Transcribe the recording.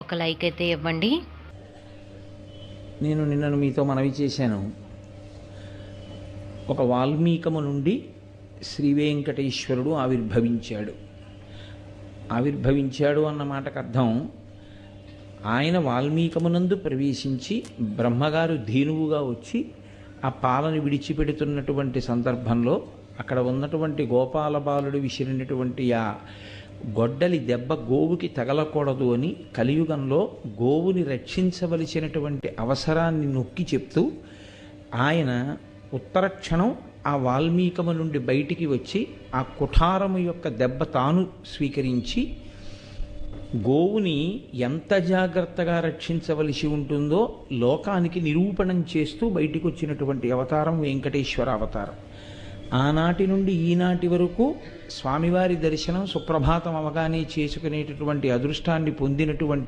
ఒక లైక్ అయితే ఇవ్వండి. నేను నిన్నను మీతో మనవి చేశాను. ఒక వాల్మీకము నుండి శ్రీ వెంకటేశ్వరుడు ఆవిర్భవించాడు అన్న మాటకు అర్థం, ఆయన వాల్మీకమునందు ప్రవేశించి బ్రహ్మగారు ధేనువుగా వచ్చి ఆ పాలను విడిచిపెడుతున్నటువంటి సందర్భంలో అక్కడ ఉన్నటువంటి గోపాల బాలుడు విసిరినటువంటి ఆ గొడ్డలి దెబ్బ గోవుకి తగలకూడదు అని కలియుగంలో గోవుని రక్షించవలసినటువంటి అవసరాన్ని నొక్కి చెప్తూ ఆయన ఉత్తర క్షణం ఆ వాల్మీకము నుండి బయటికి వచ్చి ఆ కుఠారము యొక్క దెబ్బ తాను స్వీకరించి గోవుని ఎంత జాగ్రత్తగా రక్షించవలసి ఉంటుందో లోకానికి నిరూపణం చేస్తూ బయటికి వచ్చినటువంటి అవతారం వెంకటేశ్వర అవతారం. ఆనాటి నుండి ఈనాటి వరకు స్వామివారి దర్శనం సుప్రభాతం అవగానే చేసుకునేటటువంటి అదృష్టాన్ని పొందినటువంటి